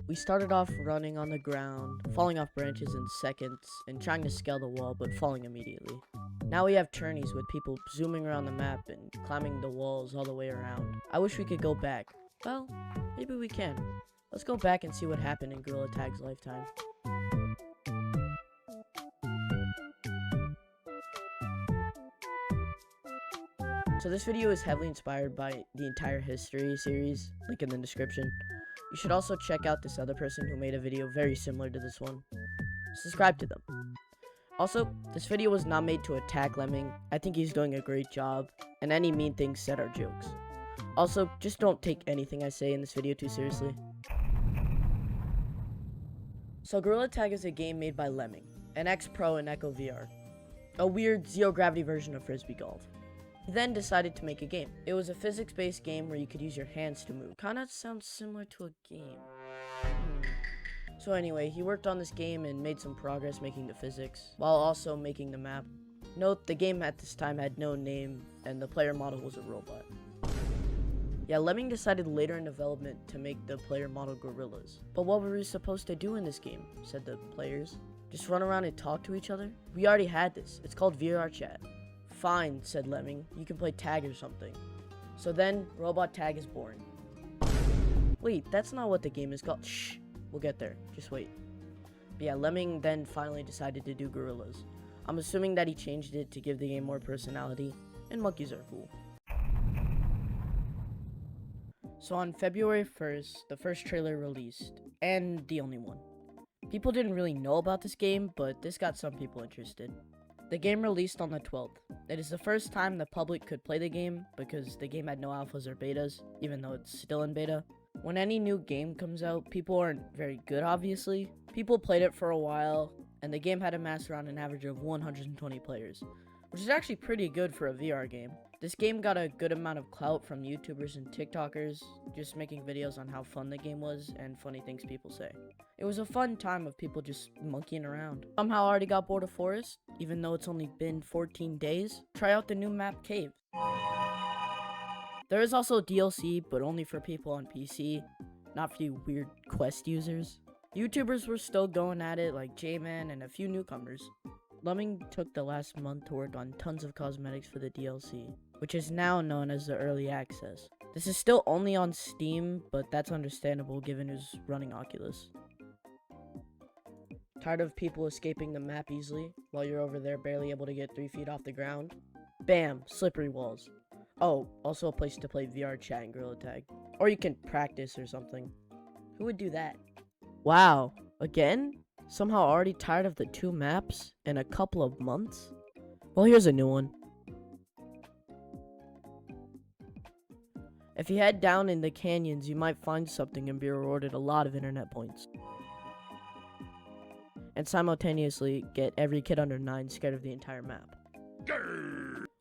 We started off running on the ground, falling off branches in seconds, and trying to scale the wall but falling immediately. Now we have tourneys with people zooming around the map and climbing the walls all the way around. I wish we could go back. Well, maybe we can. Let's go back and see what happened in Gorilla Tag's lifetime. So this video is heavily inspired by the entire history series, link in the description. You should also check out this other person who made a video very similar to this one. Subscribe to them. Also, this video was not made to attack Lemming. I think he's doing a great job, and any mean things said are jokes. Also, just don't take anything I say in this video too seriously. So Gorilla Tag is a game made by Lemming, an ex-pro in Echo VR, a weird zero-gravity version of Frisbee Golf. He then decided to make a game. It was a physics-based game where you could use your hands to move. Kinda sounds similar to a game. So anyway, he worked on this game and made some progress making the physics, while also making the map. Note, the game at this time had no name, and the player model was a robot. Yeah, Lemming decided later in development to make the player model gorillas. But what were we supposed to do in this game, said the players. Just run around and talk to each other? We already had this. It's called VR Chat. Fine, said Lemming. You can play tag or something. So then, Robot Tag is born. Wait, that's not what the game is called. Shh, we'll get there. Just wait. But yeah, Lemming then finally decided to do gorillas. I'm assuming that he changed it to give the game more personality, and monkeys are cool. So on February 1st, the first trailer released, and the only one. People didn't really know about this game, but this got some people interested. The game released on the 12th. It is the first time the public could play the game because the game had no alphas or betas, even though it's still in beta. When any new game comes out, people aren't very good, obviously. People played it for a while, and the game had amassed around an average of 120 players, which is actually pretty good for a VR game. This game got a good amount of clout from YouTubers and TikTokers, just making videos on how fun the game was and funny things people say. It was a fun time of people just monkeying around. Somehow I already got bored of Forest, even though it's only been 14 days. Try out the new map Cave. There is also DLC, but only for people on PC, not for you weird Quest users. YouTubers were still going at it like J-Man and a few newcomers. Lemming took the last month to work on tons of cosmetics for the DLC, which is now known as the Early Access. This is still only on Steam, but that's understandable given who's running Oculus. Tired of people escaping the map easily, while you're over there barely able to get 3 feet off the ground? Bam! Slippery walls. Oh, also a place to play VR Chat and Gorilla Tag. Or you can practice or something. Who would do that? Wow, again? Somehow already tired of the 2 maps in a couple of months? Well, here's a new one. If you head down in the canyons, you might find something and be rewarded a lot of internet points. And simultaneously get every kid under 9 scared of the entire map.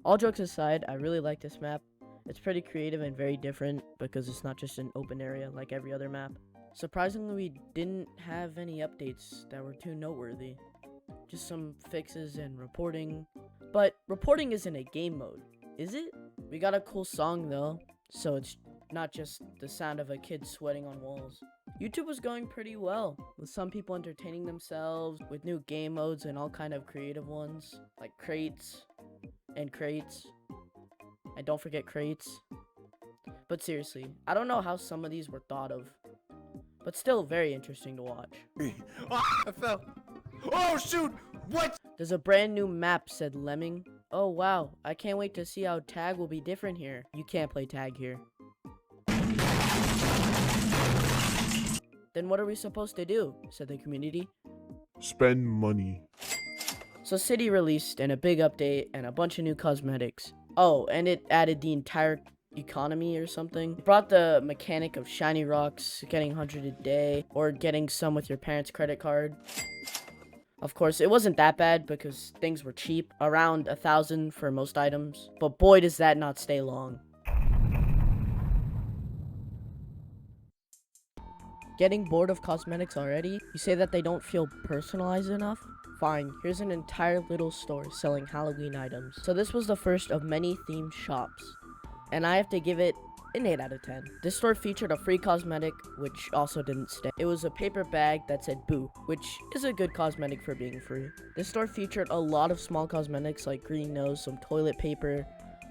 All jokes aside, I really like this map. It's pretty creative and very different because it's not just an open area like every other map. Surprisingly, we didn't have any updates that were too noteworthy. Just some fixes and reporting. But reporting isn't a game mode, is it? We got a cool song though, so it's not just the sound of a kid sweating on walls. YouTube was going pretty well, with some people entertaining themselves with new game modes and all kind of creative ones, like crates. And don't forget crates. But seriously, I don't know how some of these were thought of, but still very interesting to watch. I fell. Oh shoot! What? There's a brand new map, said Lemming. Oh wow, I can't wait to see how tag will be different here. You can't play tag here. Then what are we supposed to do, said the community. Spend money. So City released and a big update and a bunch of new cosmetics. Oh, and it added the entire economy or something. It brought the mechanic of shiny rocks, getting 100 a day, or getting some with your parents' credit card. Of course, it wasn't that bad because things were cheap, around 1,000 for most items, but boy does that not stay long. Getting bored of cosmetics already? You say that they don't feel personalized enough? Fine, here's an entire little store selling Halloween items. So this was the first of many themed shops, and I have to give it an 8 out of 10. This store featured a free cosmetic, which also didn't stay. It was a paper bag that said boo, which is a good cosmetic for being free. This store featured a lot of small cosmetics like green nose, some toilet paper,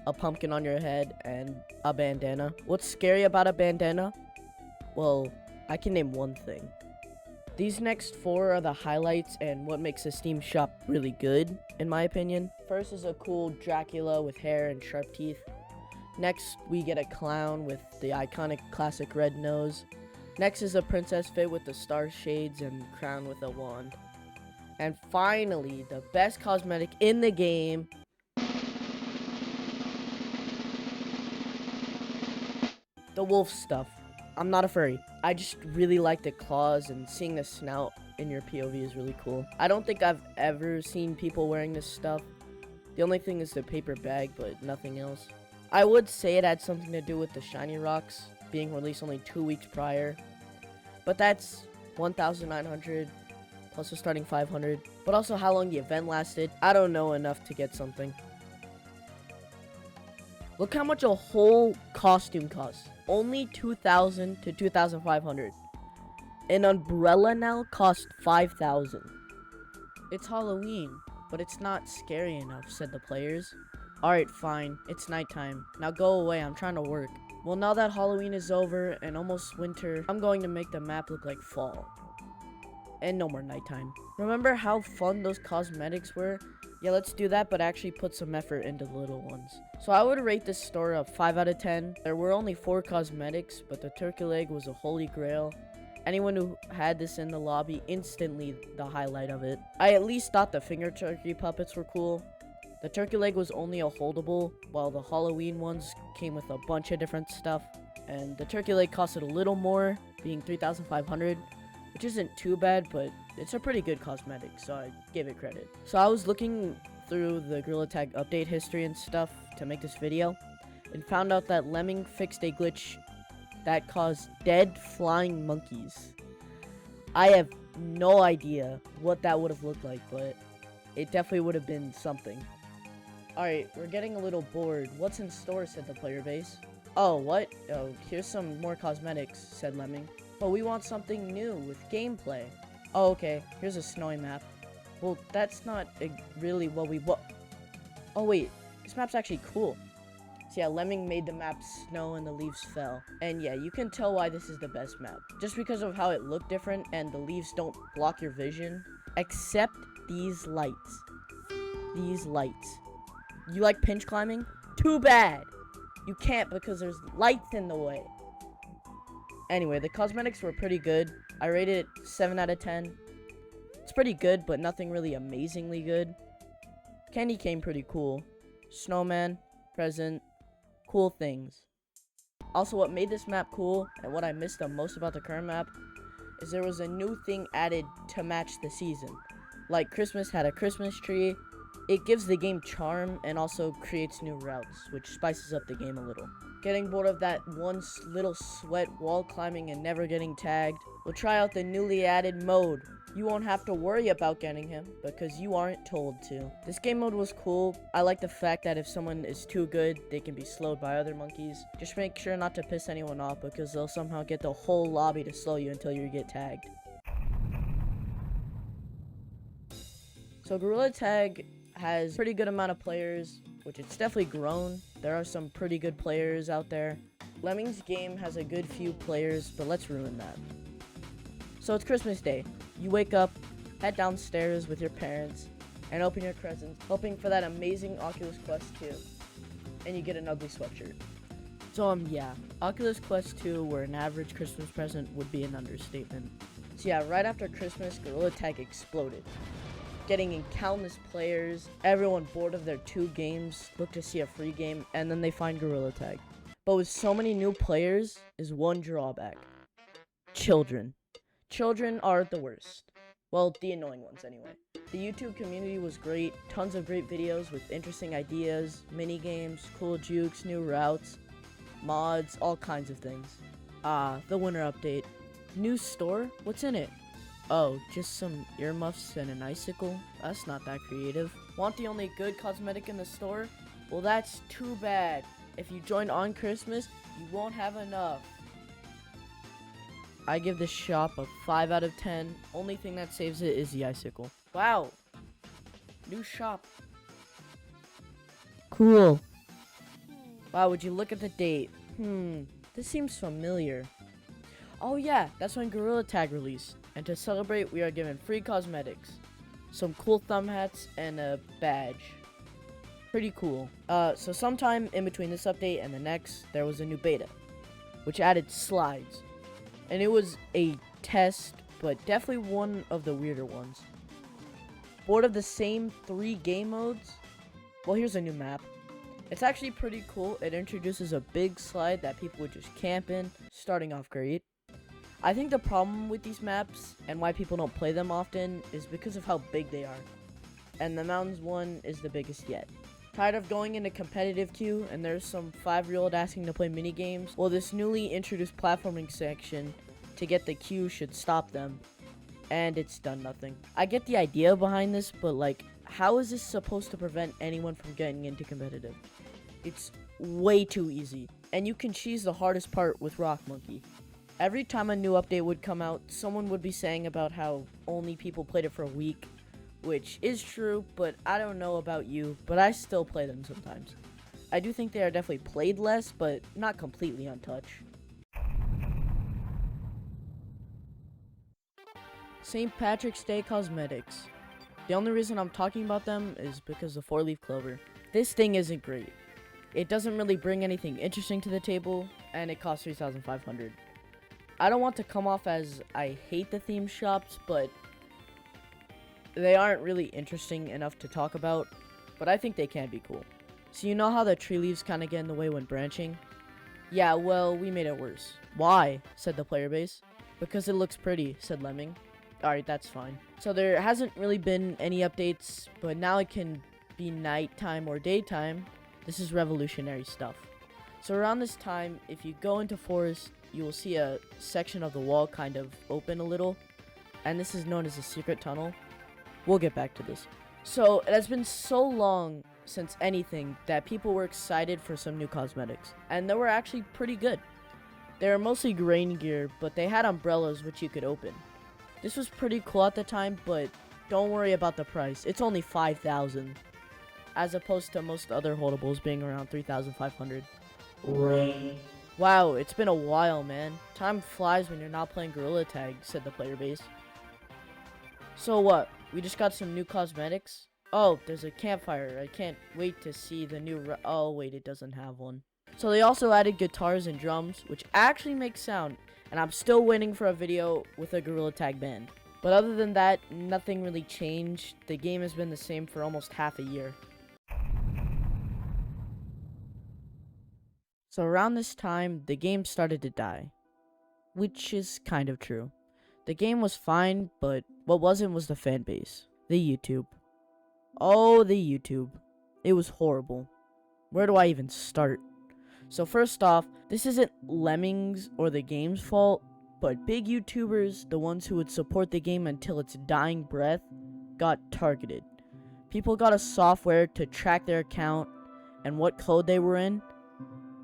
a pumpkin on your head, and a bandana. What's scary about a bandana? Well, I can name one thing. These next 4 are the highlights and what makes the Steam shop really good, in my opinion. First is a cool Dracula with hair and sharp teeth. Next, we get a clown with the iconic classic red nose. Next is a princess fit with the star shades and crown with a wand. And finally, the best cosmetic in the game, the wolf stuff. I'm not a furry. I just really like the claws, and seeing the snout in your POV is really cool. I don't think I've ever seen people wearing this stuff. The only thing is the paper bag, but nothing else. I would say it had something to do with the shiny rocks being released only 2 weeks prior, but that's 1,900 plus the starting 500. But also how long the event lasted, I don't know enough to get something. Look how much a whole costume costs. Only 2,000 to 2,500. An umbrella now costs 5,000. It's Halloween, but it's not scary enough, said the players. Alright, fine. It's nighttime. Now go away, I'm trying to work. Well, now that Halloween is over and almost winter, I'm going to make the map look like fall. And no more nighttime. Remember how fun those cosmetics were? Yeah, let's do that, but actually put some effort into the little ones. So I would rate this store a 5 out of 10. There were only 4 cosmetics, but the turkey leg was a holy grail. Anyone who had this in the lobby, instantly the highlight of it. I at least thought the finger turkey puppets were cool. The turkey leg was only a holdable, while the Halloween ones came with a bunch of different stuff. And the turkey leg costed a little more, being 3,500, which isn't too bad, but it's a pretty good cosmetic, so I give it credit. So I was looking through the Gorilla Tag update history and stuff to make this video, and found out that Lemming fixed a glitch that caused dead flying monkeys. I have no idea what that would have looked like, but it definitely would have been something. Alright, we're getting a little bored. What's in store, said the player base. Oh, what? Oh, here's some more cosmetics, said Lemming. But we want something new with gameplay. Oh, okay. Here's a snowy map. Well, that's not really what we want. Oh, wait. This map's actually cool. So yeah, Lemming made the map snow and the leaves fell. And yeah, you can tell why this is the best map. Just because of how it looked different and the leaves don't block your vision. Except these lights. These lights. You like pinch climbing? Too bad! You can't because there's lights in the way. Anyway, the cosmetics were pretty good. I rated it 7 out of 10. It's pretty good, but nothing really amazingly good. Candy cane pretty cool. Snowman, present, cool things. Also, what made this map cool, and what I missed the most about the current map, is there was a new thing added to match the season. Like Christmas had a Christmas tree. It gives the game charm and also creates new routes, which spices up the game a little. Getting bored of that one little sweat wall climbing and never getting tagged? We'll try out the newly added mode. You won't have to worry about getting him because you aren't told to. This game mode was cool. I like the fact that if someone is too good, they can be slowed by other monkeys. Just make sure not to piss anyone off because they'll somehow get the whole lobby to slow you until you get tagged. So Gorilla Tag has a pretty good amount of players, which it's definitely grown. There are some pretty good players out there. Lemming's game has a good few players, but let's ruin that. So it's Christmas Day. You wake up, head downstairs with your parents, and open your presents, hoping for that amazing Oculus Quest 2. And you get an ugly sweatshirt. So yeah, Oculus Quest 2, where an average Christmas present would be an understatement. So yeah, right after Christmas, Gorilla Tag exploded. Getting in countless players, everyone bored of their 2 games, look to see a free game, and then they find Gorilla Tag. But with so many new players, is one drawback. Children. Children are the worst. Well, the annoying ones anyway. The YouTube community was great, tons of great videos with interesting ideas, mini games, cool jukes, new routes, mods, all kinds of things. The winter update. New store? What's in it? Oh, just some earmuffs and an icicle? That's not that creative. Want the only good cosmetic in the store? Well, that's too bad. If you join on Christmas, You won't have enough. I give this shop a 5 out of 10. Only thing that saves it is the icicle. Wow. New shop. Cool. Wow, would you look at the date? This seems familiar. Oh yeah, that's when Gorilla Tag released. And to celebrate, we are given free cosmetics. Some cool thumb hats and a badge. Pretty cool. So sometime in between this update and the next, there was a new beta, which added slides. And it was a test, but definitely one of the weirder ones. Bored of the same 3 game modes? Well, here's a new map. It's actually pretty cool. It introduces a big slide that people would just camp in, starting off great. I think the problem with these maps, and why people don't play them often, is because of how big they are. And the mountains one is the biggest yet. Tired of going into competitive queue, and there's some 5-year-old asking to play mini games? Well, this newly introduced platforming section to get the queue should stop them. And it's done nothing. I get the idea behind this, but like, how is this supposed to prevent anyone from getting into competitive? It's way too easy. And you can cheese the hardest part with Rock Monkey. Every time a new update would come out, someone would be saying about how only people played it for a week. Which is true, but I don't know about you, but I still play them sometimes. I do think they are definitely played less, but not completely untouched. St. Patrick's Day cosmetics. The only reason I'm talking about them is because of 4-leaf clover. This thing isn't great. It doesn't really bring anything interesting to the table, and it costs $3,500. I don't want to come off as I hate the theme shops, but they aren't really interesting enough to talk about, but I think they can be cool. So you know how the tree leaves kind of get in the way when branching? Yeah, well, we made it worse. Why? Said the player base. Because it looks pretty, said Lemming. Alright, that's fine. So there hasn't really been any updates, but now it can be nighttime or daytime. This is revolutionary stuff. So around this time, if you go into forest, you will see a section of the wall kind of open a little, and this is known as a secret tunnel. We'll get back to this. So it has been so long since anything that people were excited for some new cosmetics, and they were actually pretty good. They were mostly rain gear, but they had umbrellas which you could open. This was pretty cool at the time, but don't worry about the price. It's only $5,000, as opposed to most other holdables being around $3,500. Rain. Wow, it's been a while, man. Time flies when you're not playing Gorilla Tag, said the player base. So what? We just got some new cosmetics? Oh, there's a campfire. I can't wait to see the new oh, wait, it doesn't have one. So they also added guitars and drums, which actually make sound, and I'm still waiting for a video with a Gorilla Tag band. But other than that, nothing really changed. The game has been the same for almost half a year. So around this time, the game started to die, which is kind of true. The game was fine, but what wasn't was the fan base. The YouTube. Oh, the YouTube. It was horrible. Where do I even start? So first off, this isn't Lemmings or the game's fault, but big YouTubers, the ones who would support the game until its dying breath, got targeted. People got a software to track their account and what code they were in,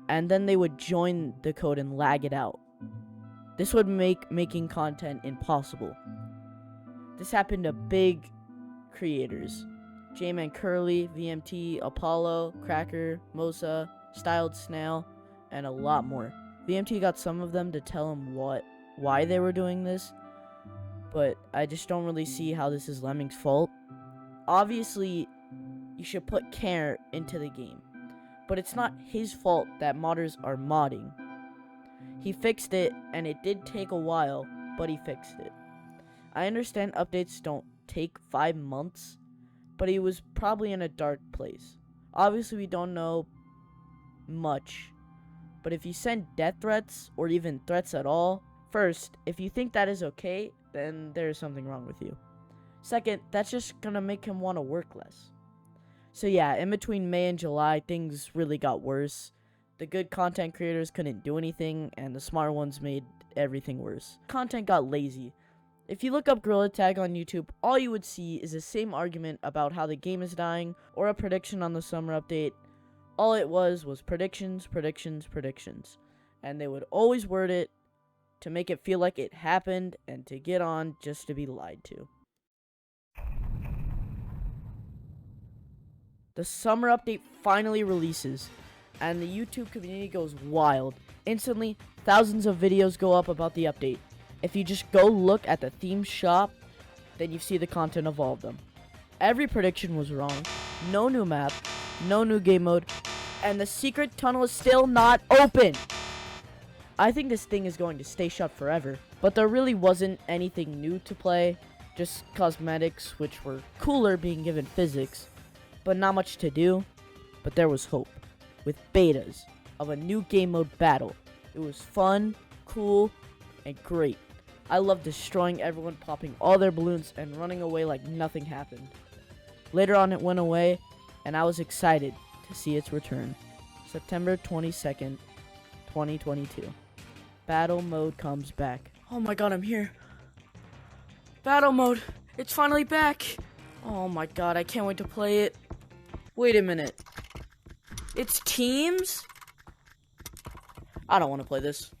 and then they would join the code and lag it out. This would make making content impossible. This happened to big creators. J-Man Curly, VMT, Apollo, Cracker, Mosa, Styled Snail, and a lot more. VMT got some of them to tell him why they were doing this, but I just don't really see how this is Lemming's fault. Obviously, you should put care into the game, but it's not his fault that modders are modding. He fixed it, and it did take a while, but he fixed it. I understand updates don't take 5 months, but he was probably in a dark place. Obviously, we don't know much, but if you send death threats, or even threats at all, first, if you think that is okay, then there's something wrong with you. Second, that's just gonna make him want to work less. So yeah, in between May and July, things really got worse. The good content creators couldn't do anything, and the smart ones made everything worse. Content got lazy. If you look up Gorilla Tag on YouTube, all you would see is the same argument about how the game is dying, or a prediction on the summer update. All it was predictions, predictions, predictions. and they would always word it to make it feel like it happened and to get on just to be lied to. The summer update finally releases, and the YouTube community goes wild. Instantly, thousands of videos go up about the update. If you just go look at the theme shop, then you see the content of all of them. Every prediction was wrong. No new map, no new game mode, and the secret tunnel is still not open. I think this thing is going to stay shut forever, but there really wasn't anything new to play, just cosmetics which were cooler being given physics, but not much to do. But there was hope, with betas of a new game mode battle. It was fun, cool, and great. I loved destroying everyone, popping all their balloons, and running away like nothing happened. Later on it went away, and I was excited to see its return. September 22nd, 2022. Battle mode comes back. Oh my god, I'm here. Battle mode. It's finally back. Oh my god, I can't wait to play it. Wait a minute. It's teams? I don't want to play this.